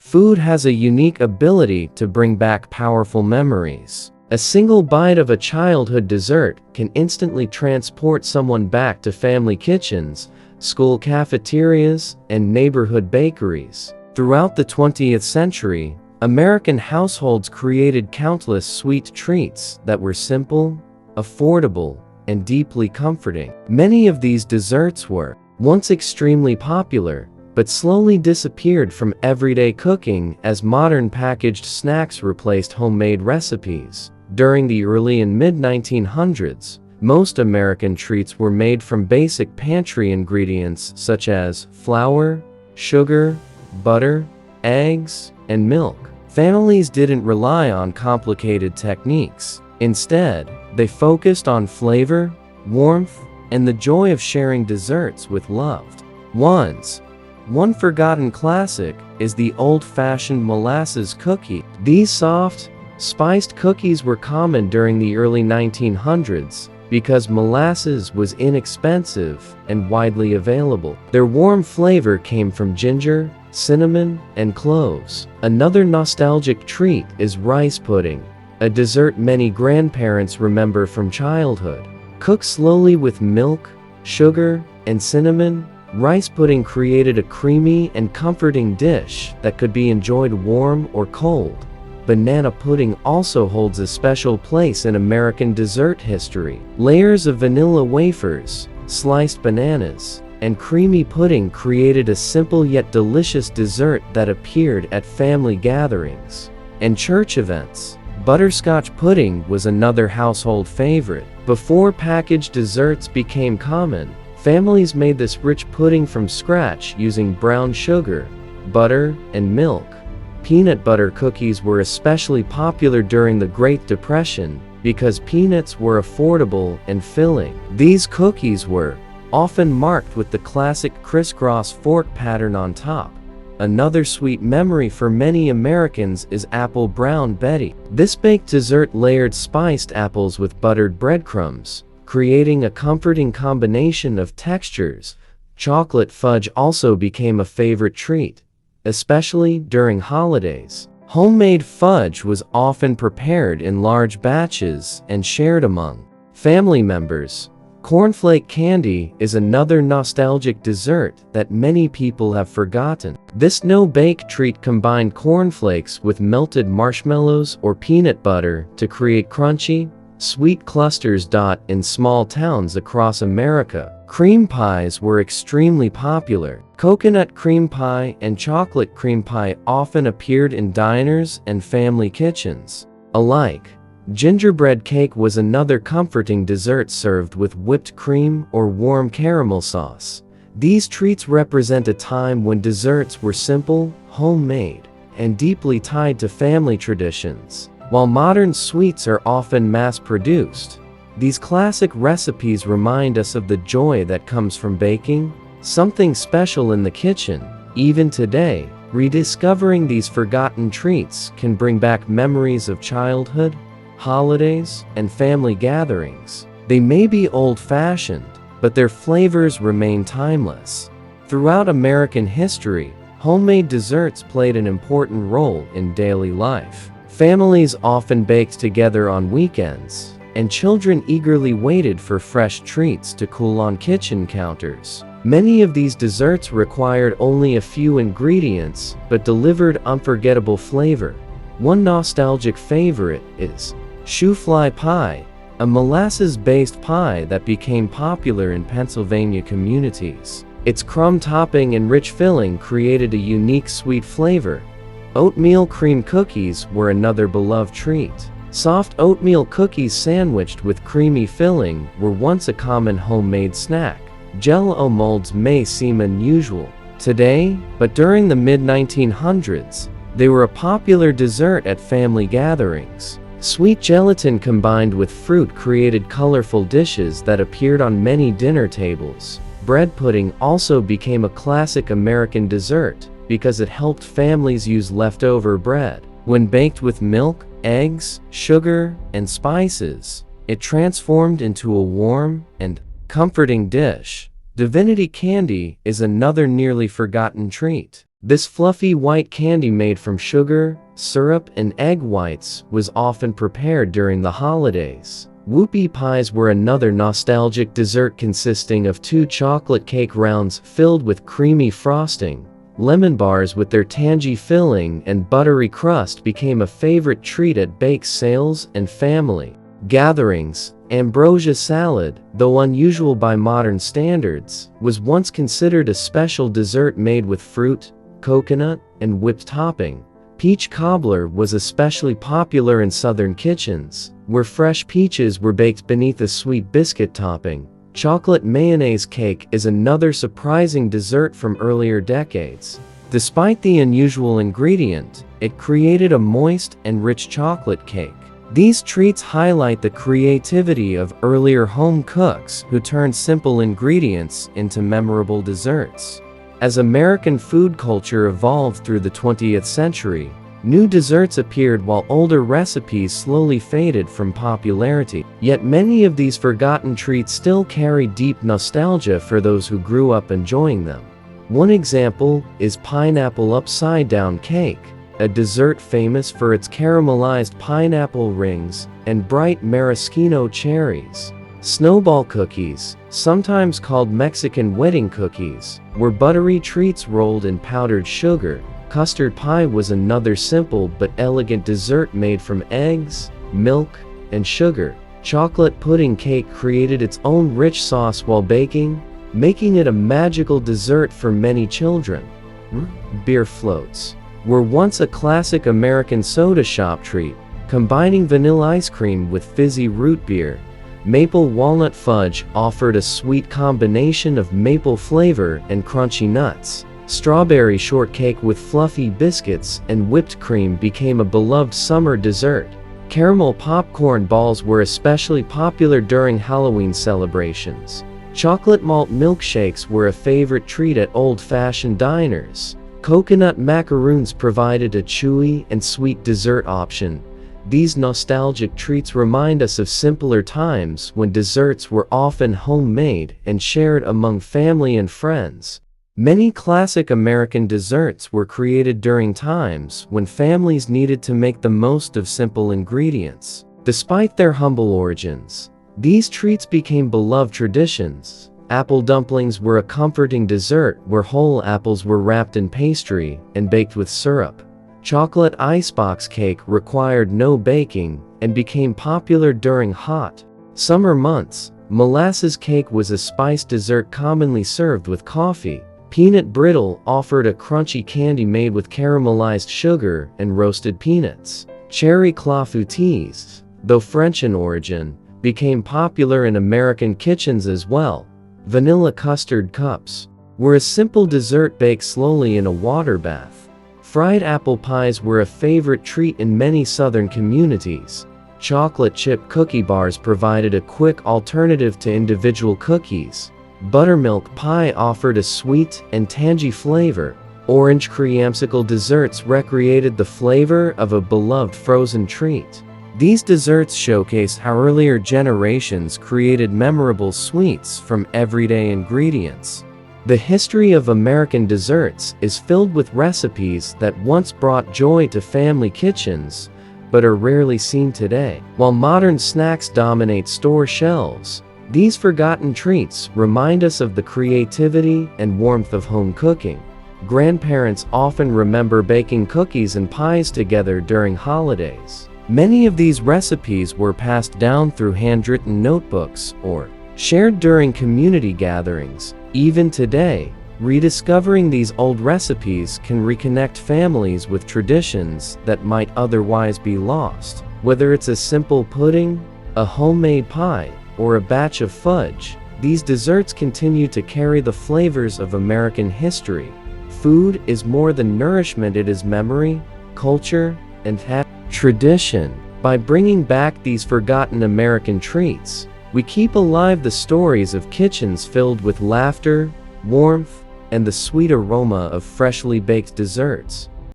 Food has a unique ability to bring back powerful memories. A single bite of a childhood dessert can instantly transport someone back to family kitchens, school cafeterias, and neighborhood bakeries. Throughout the 20th century, American households created countless sweet treats that were simple, affordable, and deeply comforting. Many of these desserts were once extremely popular, but slowly disappeared from everyday cooking as modern packaged snacks replaced homemade recipes. During the early and mid-1900s, most American treats were made from basic pantry ingredients such as flour, sugar, butter, eggs, and milk. Families didn't rely on complicated techniques. Instead, they focused on flavor, warmth, and the joy of sharing desserts with loved ones. One forgotten classic is the old-fashioned molasses cookie. These soft, spiced cookies were common during the early 1900s because molasses was inexpensive and widely available. Their warm flavor came from ginger, cinnamon, and cloves. Another nostalgic treat is rice pudding, a dessert many grandparents remember from childhood. Cooked slowly with milk, sugar, and cinnamon, rice pudding created a creamy and comforting dish that could be enjoyed warm or cold. Banana pudding also holds a special place in American dessert history. Layers of vanilla wafers, sliced bananas, and creamy pudding created a simple yet delicious dessert that appeared at family gatherings and church events. Butterscotch pudding was another household favorite. Before packaged desserts became common, families made this rich pudding from scratch using brown sugar, butter, and milk. Peanut butter cookies were especially popular during the Great Depression because peanuts were affordable and filling. These cookies were often marked with the classic crisscross fork pattern on top. Another sweet memory for many Americans is apple brown Betty. This baked dessert layered spiced apples with buttered breadcrumbs, creating a comforting combination of textures. Chocolate fudge also became a favorite treat, especially during holidays. Homemade fudge was often prepared in large batches and shared among family members. Cornflake candy is another nostalgic dessert that many people have forgotten. This no-bake treat combined cornflakes with melted marshmallows or peanut butter to create crunchy, sweet clusters. In small towns across America, cream pies were extremely popular. Coconut cream pie and chocolate cream pie often appeared in diners and family kitchens alike. Gingerbread cake was another comforting dessert served with whipped cream or warm caramel sauce. These treats represent a time when desserts were simple, homemade, and deeply tied to family traditions. While modern sweets are often mass-produced, these classic recipes remind us of the joy that comes from baking something special in the kitchen. Even today, rediscovering these forgotten treats can bring back memories of childhood, holidays, and family gatherings. They may be old-fashioned, but their flavors remain timeless. Throughout American history, homemade desserts played an important role in daily life. Families often baked together on weekends, and children eagerly waited for fresh treats to cool on kitchen counters. Many of these desserts required only a few ingredients, but delivered unforgettable flavor. One nostalgic favorite is shoofly pie, a molasses-based pie that became popular in Pennsylvania communities. Its crumb topping and rich filling created a unique sweet flavor. Oatmeal cream cookies were another beloved treat. Soft oatmeal cookies sandwiched with creamy filling were once a common homemade snack. Jell-O molds may seem unusual today, but during the mid-1900s, they were a popular dessert at family gatherings. Sweet gelatin combined with fruit created colorful dishes that appeared on many dinner tables. Bread pudding also became a classic American dessert because it helped families use leftover bread. When baked with milk, eggs, sugar, and spices, it transformed into a warm and comforting dish. Divinity candy is another nearly forgotten treat. This fluffy white candy made from sugar, syrup, and egg whites was often prepared during the holidays. Whoopie pies were another nostalgic dessert consisting of 2 chocolate cake rounds filled with creamy frosting. Lemon bars with their tangy filling and buttery crust became a favorite treat at bake sales and family gatherings. Ambrosia salad, though unusual by modern standards, was once considered a special dessert made with fruit, coconut, and whipped topping. Peach cobbler was especially popular in southern kitchens, where fresh peaches were baked beneath a sweet biscuit topping. Chocolate mayonnaise cake is another surprising dessert from earlier decades. Despite the unusual ingredient, it created a moist and rich chocolate cake. These treats highlight the creativity of earlier home cooks who turned simple ingredients into memorable desserts. As American food culture evolved through the 20th century, new desserts appeared while older recipes slowly faded from popularity. Yet many of these forgotten treats still carry deep nostalgia for those who grew up enjoying them. One example is pineapple upside-down cake, a dessert famous for its caramelized pineapple rings and bright maraschino cherries. Snowball cookies, sometimes called Mexican wedding cookies, were buttery treats rolled in powdered sugar. Custard pie was another simple but elegant dessert made from eggs, milk, and sugar. Chocolate pudding cake created its own rich sauce while baking, making it a magical dessert for many children. Beer floats were once a classic American soda shop treat, combining vanilla ice cream with fizzy root beer. Maple walnut fudge offered a sweet combination of maple flavor and crunchy nuts. Strawberry shortcake with fluffy biscuits and whipped cream became a beloved summer dessert. Caramel popcorn balls were especially popular during Halloween celebrations. Chocolate malt milkshakes were a favorite treat at old-fashioned diners. Coconut macaroons provided a chewy and sweet dessert option. These nostalgic treats remind us of simpler times when desserts were often homemade and shared among family and friends. Many classic American desserts were created during times when families needed to make the most of simple ingredients. Despite their humble origins, these treats became beloved traditions. Apple dumplings were a comforting dessert where whole apples were wrapped in pastry and baked with syrup. Chocolate icebox cake required no baking and became popular during hot summer months. Molasses cake was a spiced dessert commonly served with coffee. Peanut brittle offered a crunchy candy made with caramelized sugar and roasted peanuts. Cherry clafoutis, though French in origin, became popular in American kitchens as well. Vanilla custard cups were a simple dessert baked slowly in a water bath. Fried apple pies were a favorite treat in many southern communities. Chocolate chip cookie bars provided a quick alternative to individual cookies. Buttermilk pie offered a sweet and tangy flavor. Orange creamsicle desserts recreated the flavor of a beloved frozen treat. These desserts showcase how earlier generations created memorable sweets from everyday ingredients. The history of American desserts is filled with recipes that once brought joy to family kitchens, but are rarely seen today. While modern snacks dominate store shelves, these forgotten treats remind us of the creativity and warmth of home cooking. Grandparents often remember baking cookies and pies together during holidays. Many of these recipes were passed down through handwritten notebooks or shared during community gatherings. Even today, rediscovering these old recipes can reconnect families with traditions that might otherwise be lost. Whether it's a simple pudding, a homemade pie, or a batch of fudge, these desserts continue to carry the flavors of American history. Food is more than nourishment, it is memory, culture, and tradition. By bringing back these forgotten American treats, we keep alive the stories of kitchens filled with laughter, warmth, and the sweet aroma of freshly baked desserts.